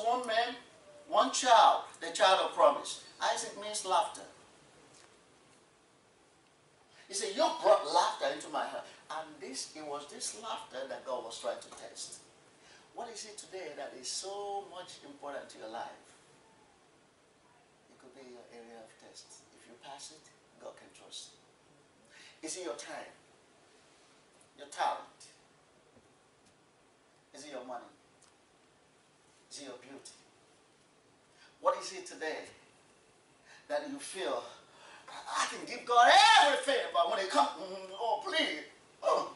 one man, one child, the child of promise. Isaac means laughter. He said, you brought laughter into my heart. And it was this laughter that God was trying to test. What is it today that is so much important to your life? It could be your area of test. If you pass it, God can trust you. Is it your time? Your talent? Is it your money? Is it your beauty? What is it today that you feel, I can give God everything, but when it comes, oh please, oh.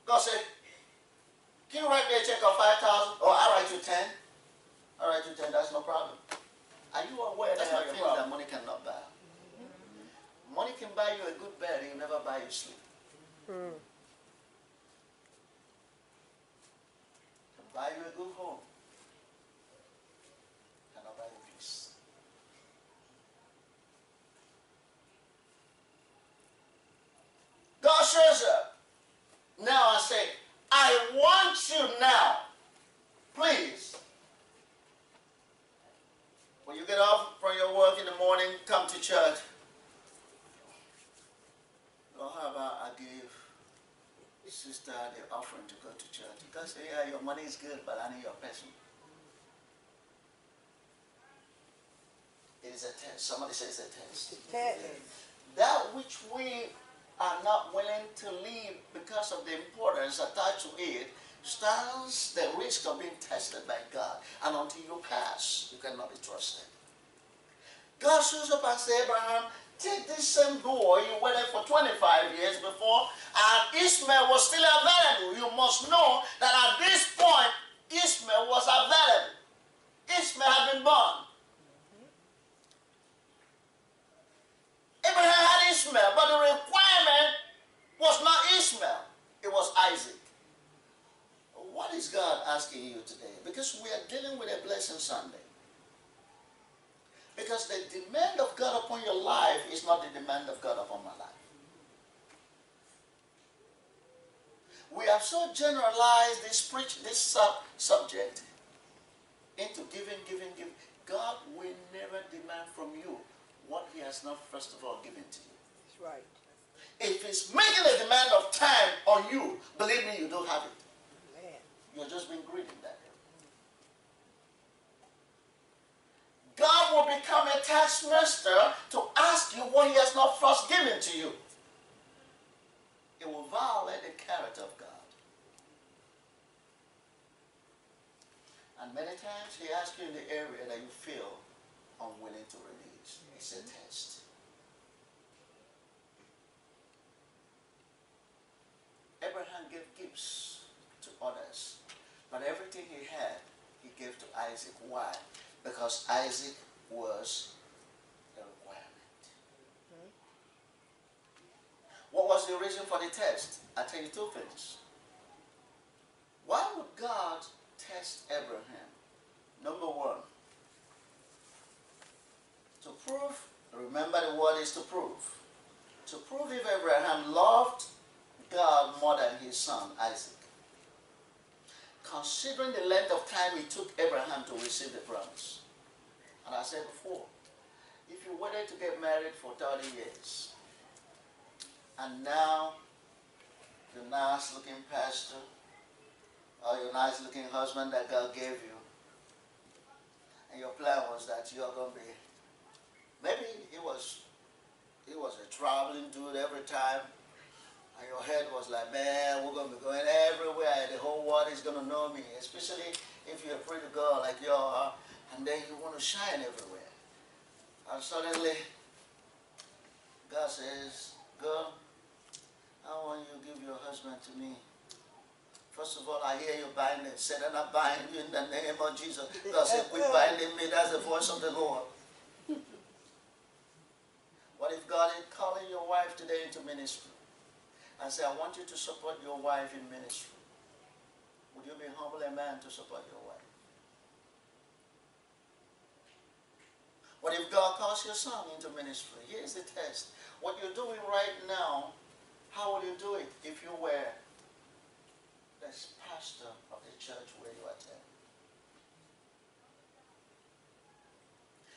God said, can you write me a check of 5,000? Or I'll write you 10. I'll write you 10, that's no problem. Are you aware that there are things that money cannot buy? Money can buy you a good bed, it will never buy you sleep. Can buy you a good home. Cannot buy you peace. God shows up. Now I say, I want you now. Please. When you get off from your work in the morning, come to church. Lord, how about I give sister the offering to go to church? You can say, yeah, your money is good, but I need your person. It is a test. Somebody says a test. That which we are not willing to leave because of the importance attached to it stands the risk of being tested by God. And until you pass, you cannot be trusted. God shows up and says, Abraham, take this same boy you waited for 25 years before, and Ishmael was still available. You must know that at this point, Ishmael was available. Ishmael had been born. Abraham had Ishmael, but the requirement was not Ishmael. It was Isaac. What is God asking you today? Because we are dealing with a blessing Sunday. Because the demand of God upon your life is not the demand of God upon my life. We have so generalized this subject into giving. God will never demand from you what he has not first of all given to you. That's right. If he's making a demand of time on you, believe me, you don't have it. Man. You're just being greedy in that area. God will become a taskmaster to ask you what he has not first given to you. It will violate the character of God. And many times he asks you in the area that you feel unwilling to release. It's a test. Abraham gave gifts to others, but everything he had, he gave to Isaac. Why? Because Isaac was the requirement. What was the reason for the test? I'll tell you two things. Why would God test Abraham? Number one, to prove, remember the word is to prove. To prove if Abraham loved God more than his son, Isaac. Considering the length of time it took Abraham to receive the promise. And I said before, if you waited to get married for 30 years, and now your nice looking pastor, or your nice looking husband that God gave you, and your plan was that you're going to be, maybe it was a traveling dude every time, and your head was like, man, we're going to be going everywhere. The whole world is going to know me, especially if you're a pretty girl like you are, and then you want to shine everywhere. And suddenly, God says, girl, I want you to give your husband to me. First of all, I hear you binding. Said, I'm not buying you in the name of Jesus. God said, quit binding me. That's the voice of the Lord. What if God is calling your wife today into ministry? And say, I want you to support your wife in ministry. Would you be humble a man to support your wife? What if God calls your son into ministry? Here's the test. What you're doing right now, how will you do it if you were as pastor of the church where you attend.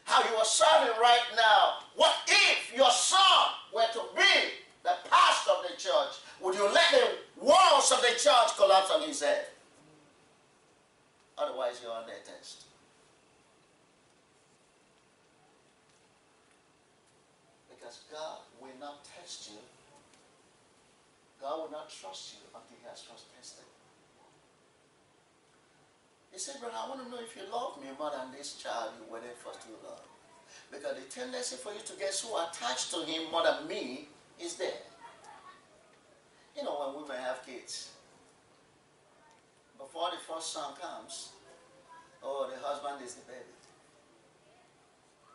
How you are serving right now. What if your son were to be the pastor of the church? Would you let the walls of the church collapse on his head? Otherwise, you're under test. Because God will not test you. God will not trust you until he has first tested. He said, brother, I want to know if you love me more than this child you wedded first you love. Because the tendency for you to get so attached to him more than me is there. You know, when women have kids, before the first son comes, oh, the husband is the baby.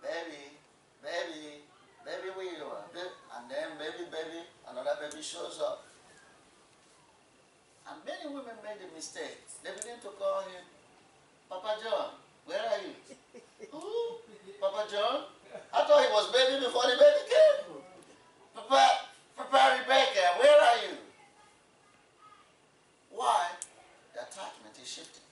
Baby, baby, baby, where you are? And then baby, another baby shows up. And many women made the mistake. They begin to call him, Papa John, where are you? Ooh, Papa John? I thought he was baby before the baby came. Papa Rebecca, where are you? Why? The attachment is shifting.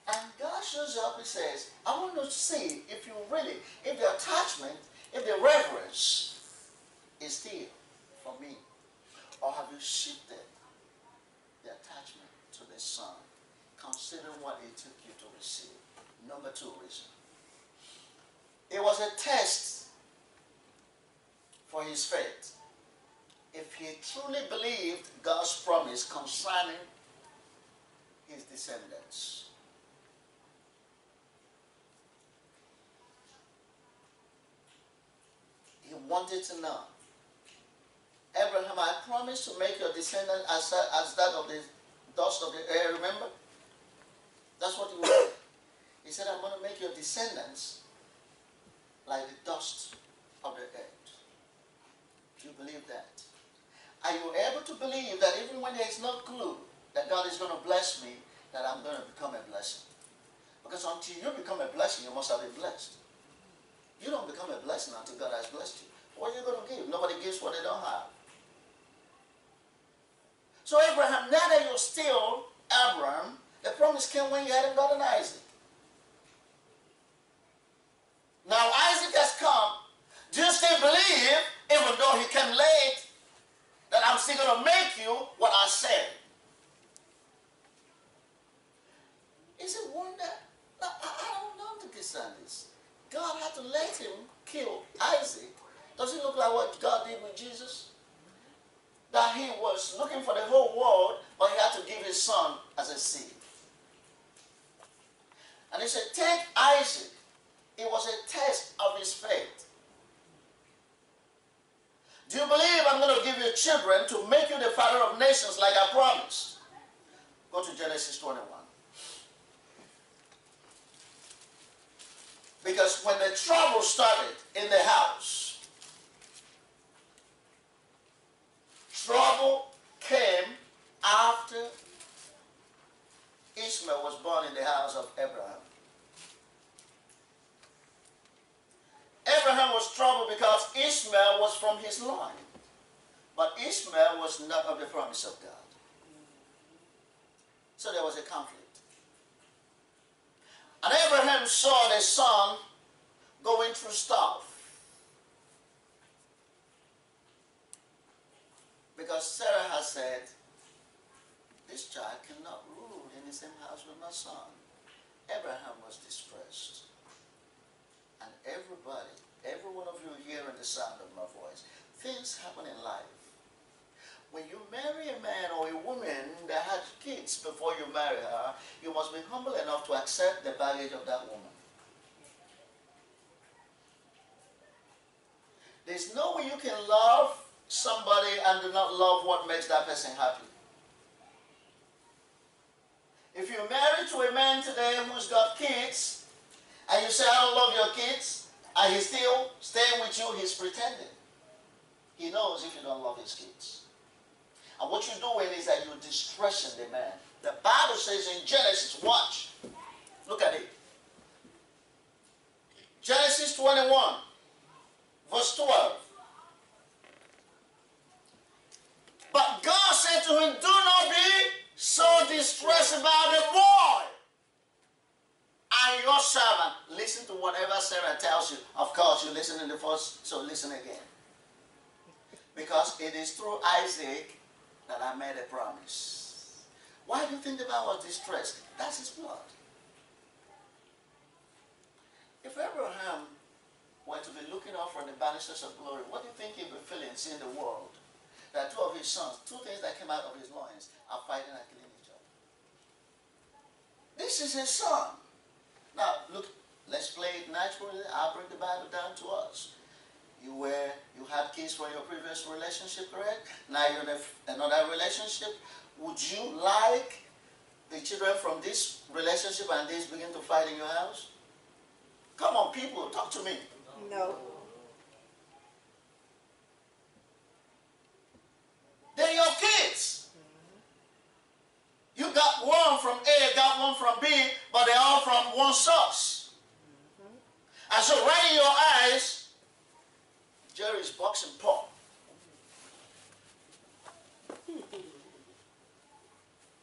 And God shows up and says, I want to see if you really, if the attachment, if the reverence is still for me. Or have you shifted the attachment to the Son, considering what it took you to receive? Number 2 reason. It was a test for his faith. If he truly believed God's promise concerning his descendants. He wanted to know. Abraham, I promise to make your descendant as that of the dust of the air, remember? That's what he wanted. He said, I'm going to make your descendants like the dust of the earth. Do you believe that? Are you able to believe that even when there is no clue that God is going to bless me, that I'm going to become a blessing? Because until you become a blessing, you must have been blessed. You don't become a blessing until God has blessed you. What are you going to give? Nobody gives what they don't have. So Abraham, now that you're still Abraham, the promise came when you hadn't gotten Isaac. Now Isaac has come. Do you still believe, even though he came late, that I'm still going to make you what I said? Is it wonder? No, I don't understand this. God had to let him kill Isaac. Does it look like what God did with Jesus? That he was looking for the whole world, but he had to give his son as a seed. And he said, take Isaac. It was a test of his faith. Do you believe I'm going to give you children to make you the father of nations like I promised? Go to Genesis 21. Because when the trouble started in the house, trouble came after Ishmael was born in the house of Abraham. Abraham was troubled because Ishmael was from his line. But Ishmael was not of the promise of God. So there was a conflict. And Abraham saw the son going through stuff. Because Sarah has said, this child cannot rule in the same house with my son. Abraham was distressed. And everybody, every one of you hearing the sound of my voice, things happen in life. When you marry a man or a woman that had kids before you marry her, you must be humble enough to accept the baggage of that woman. There's no way you can love somebody and do not love what makes that person happy. If you're married to a man today who's got kids, and you say, I don't love your kids, and he's still staying with you, he's pretending. He knows if you don't love his kids. And what you're doing is that you're distressing the man. The Bible says in Genesis, watch, look at it. Genesis 21, verse 12. to him, do not be so distressed about the boy. And your servant, listen to whatever Sarah tells you. Of course, you listen in the first, so listen again. Because it is through Isaac that I made a promise. Why do you think the man was distressed? That's his blood. If Abraham were to be looking out from the banisters of glory, what do you think he'd be feeling seeing the world? That two of his sons, two things that came out of his loins, are fighting and killing each other. This is his son. Now, look, let's play it naturally. I'll bring the Bible down to us. You had kids from your previous relationship, correct? Now you're in another relationship. Would you like the children from this relationship and this begin to fight in your house? Come on, people, talk to me. No. They're your kids. You got one from A, got one from B, but they're all from one source. And so right in your eyes, Jerry's boxing Paul.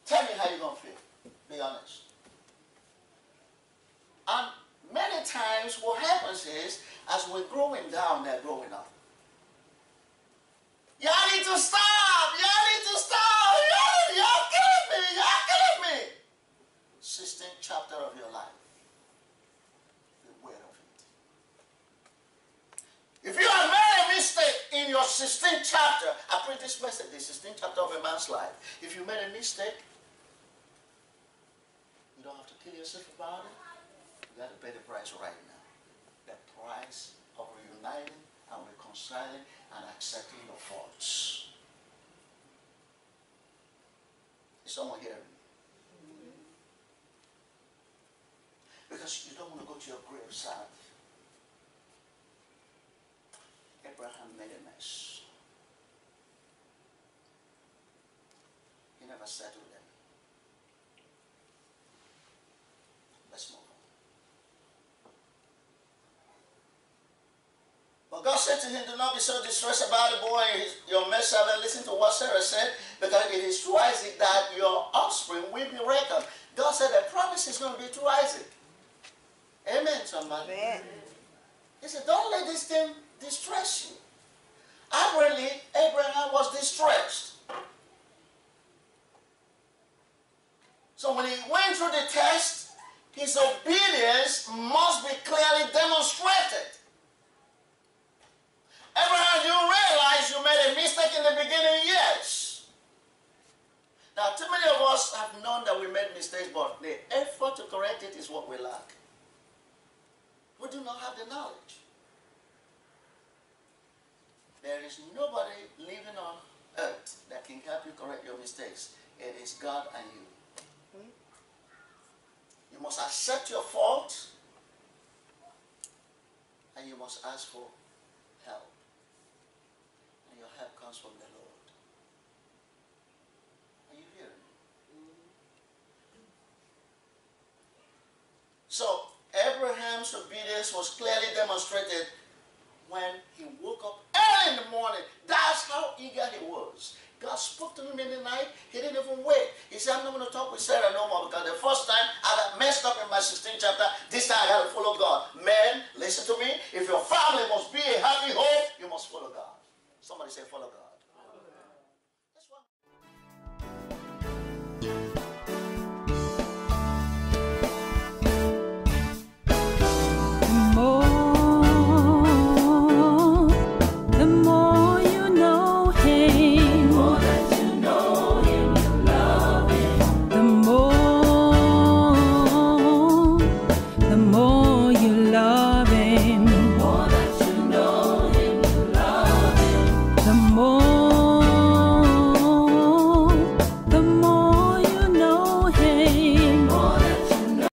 Tell me how you're going to feel. Be honest. And many times what happens is, as we're growing down, they're growing up. Y'all need to stop! Y'all need to stop! Y'all killing me! Y'all killing me! 16th chapter of your life. Beware of it. If you have made a mistake in your 16th chapter, I preach this message, the 16th chapter of a man's life. If you made a mistake, you don't have to kill yourself about it. You got to pay the price right now. The price of reuniting and reconciling and accepting your faults. Is someone hearing me? Because you don't want to go to your grave sad. Abraham made a mess. He never settled them. Let's move on. But God said to him, do not be so distressed about the boy and your male servant. Listen to what Sarah said, because it is through Isaac that your offspring will be reckoned. God said the promise is going to be through Isaac. Amen, somebody. Amen. He said, don't let this thing distress you. Apparently, Abraham was distressed. So when he went through the test, his obedience must be clearly demonstrated. Abraham, you realize you made a mistake in the beginning? Yes. Now, too many of us have known that we made mistakes, but the effort to correct it is what we lack. We do not have the knowledge. There is nobody living on earth that can help you correct your mistakes. It is God and you. You must accept your fault, and you must ask for help. And your help comes from the Lord. Are you hearing me? So, Abraham's obedience was clearly demonstrated when he woke up early in the morning. That's how eager he was. God spoke to him in the night. He didn't even wait. He said, I'm not going to talk with Sarah no more, because the first time I got messed up in my 16th chapter. This time I got to follow God. Men, listen to me